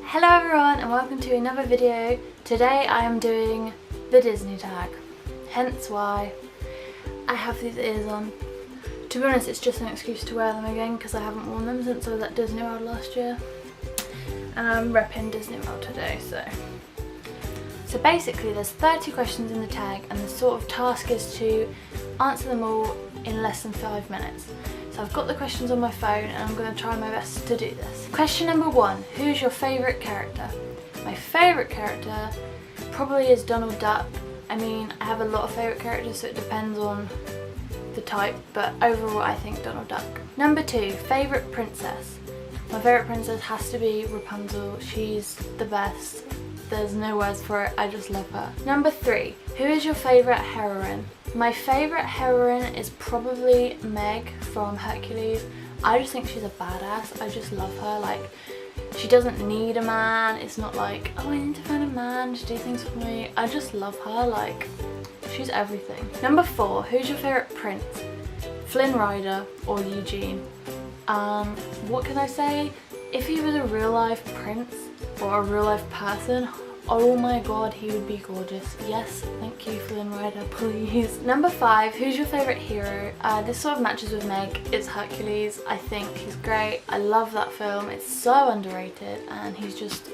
Hello everyone and welcome to another video. Today I am doing the Disney tag, hence why I have these ears on. To be honest, it's just an excuse to wear them again because I haven't worn them since I was at Disney World last year. And I'm repping Disney World today, so basically there's 30 questions in the tag and the sort of task is to answer them all in less than 5 minutes. So I've got the questions on my phone and I'm going to try my best to do this. Question number 1, who's your favourite character? My favourite character probably is Donald Duck. I mean, I have a lot of favourite characters so it depends on the type, but overall I think Donald Duck. Number 2, favourite princess. My favourite princess has to be Rapunzel. She's the best. There's no words for it, I just love her. Number 3, who is your favourite heroine? My favourite heroine is probably Meg from Hercules. I just think she's a badass. I just love her. Like, she doesn't need a man. It's not like, oh, I need to find a man to do things for me. I just love her. Like, she's everything. Number 4, who's your favourite prince? Flynn Rider or Eugene? What can I say? If he was a real life prince or a real life person, oh my god, he would be gorgeous. Yes, thank you, Flynn Rider, please. Number 5, who's your favourite hero? This sort of matches with Meg. It's Hercules. I think he's great. I love that film. It's so underrated and he's just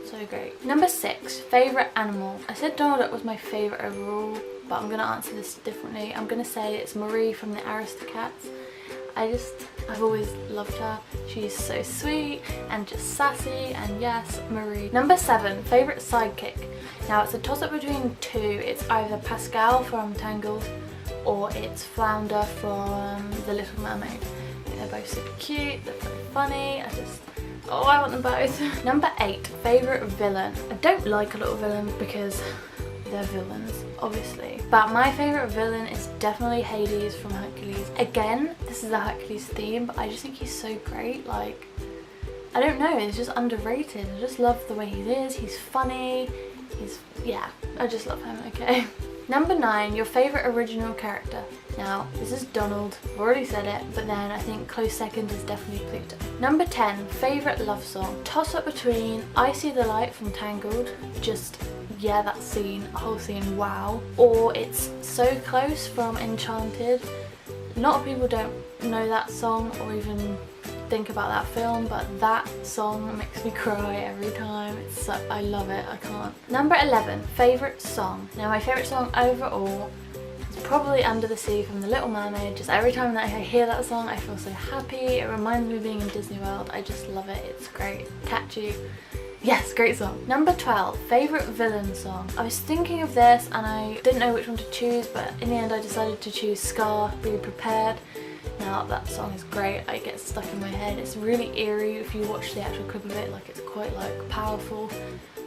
so great. Number 6, favourite animal. I said Donald Duck was my favourite overall, but I'm going to answer this differently. I'm going to say it's Marie from the Aristocats. I've always loved her. She's so sweet and just sassy, and yes, Marie. Number 7, favourite sidekick. Now it's a toss up between 2. It's either Pascal from Tangled or it's Flounder from The Little Mermaid. I think they're both super cute, they're very funny, I want them both. Number 8, favourite villain. I don't like a lot of villains because they're villains, obviously. But my favourite villain is definitely Hades from Hercules. Again, this is a Hercules theme, but I just think he's so great. Like, I don't know, he's just underrated. I just love the way he is. He's funny. Yeah, I just love him, okay. Number 9, your favourite original character. Now, this is Donald. I've already said it, but then I think close second is definitely Pluto. Number 10, favourite love song. Toss up between I See the Light from Tangled, yeah, that scene, the whole scene, wow. Or it's So Close from Enchanted. A lot of people don't know that song or even think about that film, but that song makes me cry every time. I love it, I can't. Number 11, favourite song. Now my favourite song overall is probably Under the Sea from The Little Mermaid. Just every time that I hear that song I feel so happy. It reminds me of being in Disney World. I just love it, it's great, catchy. Yes, great song. Number 12, favourite villain song. I was thinking of this and I didn't know which one to choose, but in the end I decided to choose Scar, Be Prepared. Now that song is great, it gets stuck in my head. It's really eerie if you watch the actual clip of it, like it's quite powerful,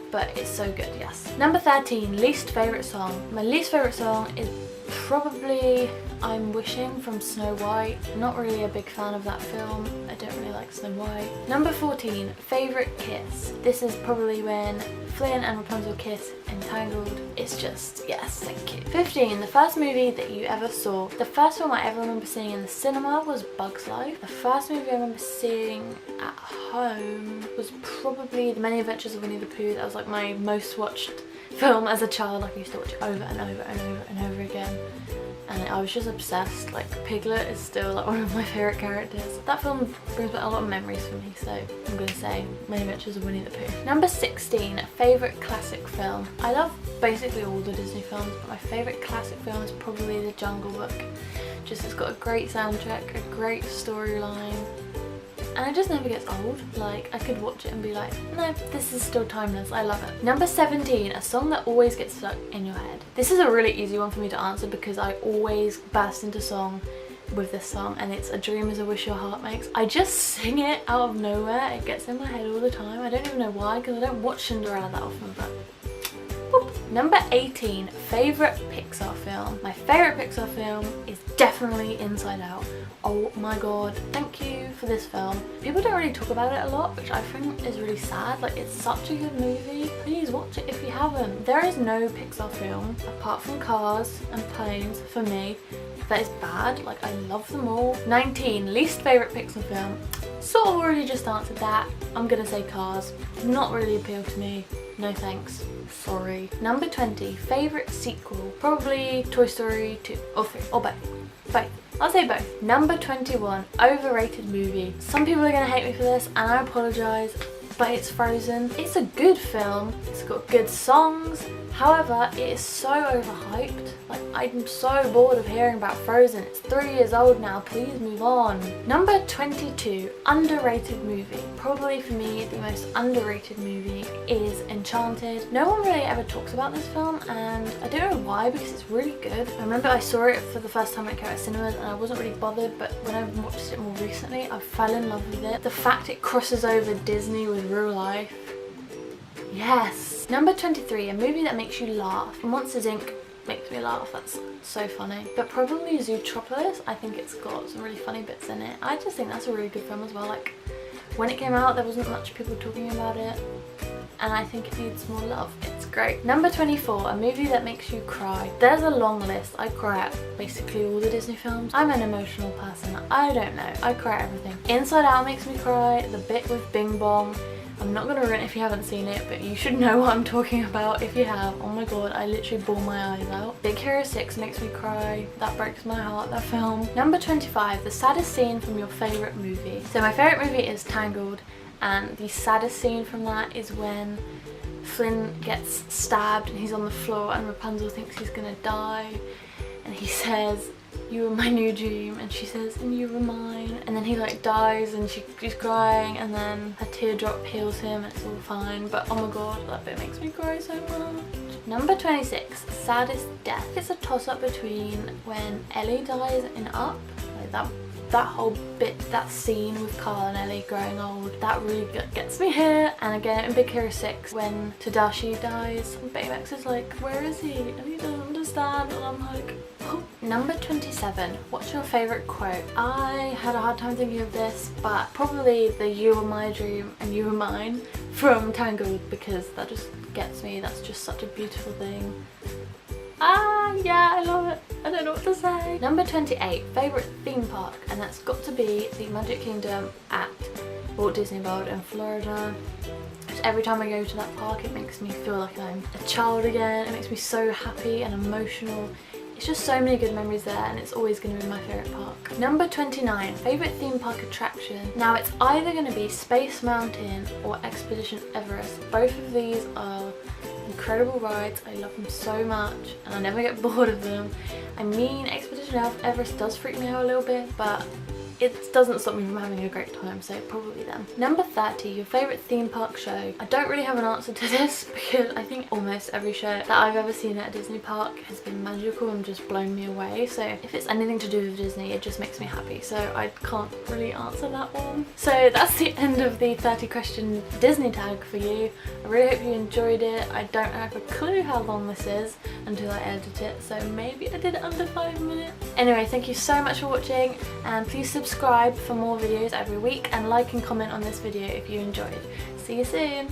but it's so good, yes. Number 13, least favourite song. My least favourite song is probably I'm Wishing from Snow White. Not really a big fan of that film. I don't really like Snow White. Number 14, favourite kiss. This is probably when Flynn and Rapunzel kiss in Tangled. It's just, yes, thank you. 15, the first movie that you ever saw. The first film I ever remember seeing in the cinema was Bug's Life. The first movie I remember seeing at home was probably The Many Adventures of Winnie the Pooh. That was like my most watched film as a child. Like I used to watch it over and over and over and over again. And I was just obsessed. Like, Piglet is still like one of my favourite characters. That film brings back a lot of memories for me, so I'm going to say Many Adventures of Winnie the Pooh. Number 16, favourite classic film. I love basically all the Disney films, but my favourite classic film is probably The Jungle Book. It's got a great soundtrack, a great storyline, and it just never gets old. Like, I could watch it and be like, no, this is still timeless, I love it. Number 17, a song that always gets stuck in your head. This is a really easy one for me to answer because I always burst into song with this song, and it's A Dream Is a Wish Your Heart Makes. I just sing it out of nowhere. It gets in my head all the time. I don't even know why because I don't watch Cinderella that often, but whoop. Number 18, favourite Pixar film. My favourite Pixar film is definitely Inside Out. Oh my god, thank you for this film. People don't really talk about it a lot, which I think is really sad. Like, it's such a good movie. Please watch it if you haven't. There is no Pixar film, apart from Cars and Planes, for me, that is bad. Like, I love them all. 19, least favourite Pixar film. sort of already just answered that. I'm gonna say Cars. Not really appealed to me. No thanks. Sorry. Number 20, favourite sequel. Probably Toy Story 2 or 3 or both. Both. I'll say both. Number 21, overrated movie. Some people are gonna hate me for this and I apologise, but it's Frozen. It's a good film. It's got good songs. However, it is so overhyped. Like, I'm so bored of hearing about Frozen. It's 3 years old now. Please move on. Number 22, underrated movie. Probably for me, the most underrated movie is Enchanted. No one really ever talks about this film, and I don't know why, because it's really good. I remember I saw it for the first time when it came out of cinemas, and I wasn't really bothered, but when I watched it more recently, I fell in love with it. The fact it crosses over Disney with real life. Yes. Number 23, a movie that makes you laugh. Monsters Inc. makes me laugh, that's so funny. But probably Zootropolis, I think it's got some really funny bits in it. I just think that's a really good film as well. Like, when it came out, there wasn't much people talking about it, and I think it needs more love. It's great. Number 24, a movie that makes you cry. There's a long list. I cry at basically all the Disney films. I'm an emotional person. I don't know. I cry at everything. Inside Out makes me cry. The bit with Bing Bong. I'm not going to ruin it if you haven't seen it, but you should know what I'm talking about if you have. Oh my god, I literally bawl my eyes out. Big Hero 6 makes me cry. That breaks my heart, that film. Number 25, the saddest scene from your favourite movie. So my favourite movie is Tangled, and the saddest scene from that is when Flynn gets stabbed and he's on the floor and Rapunzel thinks he's going to die, and he says, "You were my new dream," and she says, "And you were mine," and then he like dies and she's crying, and then a teardrop heals him and it's all fine. But oh my god, that bit makes me cry so much. Number 26, saddest death. It's a toss-up between when Ellie dies in Up, like that whole bit, that scene with Carl and Ellie growing old, that really gets me here. And again in Big Hero 6 when Tadashi dies, and Baymax is like, "Where is he?" and he doesn't understand, and I'm like, oh. Number 27, what's your favourite quote? I had a hard time thinking of this, but probably the "You were my dream and you were mine" from Tangled, because that just gets me. That's just such a beautiful thing. Yeah, I love it. I don't know what to say. Number 28, favourite theme park, and that's got to be the Magic Kingdom at Walt Disney World in Florida. Every time I go to that park, it makes me feel like I'm a child again. It makes me so happy and emotional. It's just so many good memories there, and it's always going to be my favourite park. Number 29, favourite theme park attraction. Now it's either going to be Space Mountain or Expedition Everest. Both of these are incredible rides. I love them so much and I never get bored of them. I mean, Expedition Everest does freak me out a little bit, but it doesn't stop me from having a great time, so probably them. Number 30, your favourite theme park show. I don't really have an answer to this because I think almost every show that I've ever seen at a Disney park has been magical and just blown me away. So if it's anything to do with Disney, it just makes me happy. So I can't really answer that one. So that's the end of the 30 question Disney tag for you. I really hope you enjoyed it. I don't have a clue how long this is until I edit it, so maybe I did it under 5 minutes. Anyway, thank you so much for watching, and please subscribe for more videos every week, and like and comment on this video if you enjoyed. See you soon!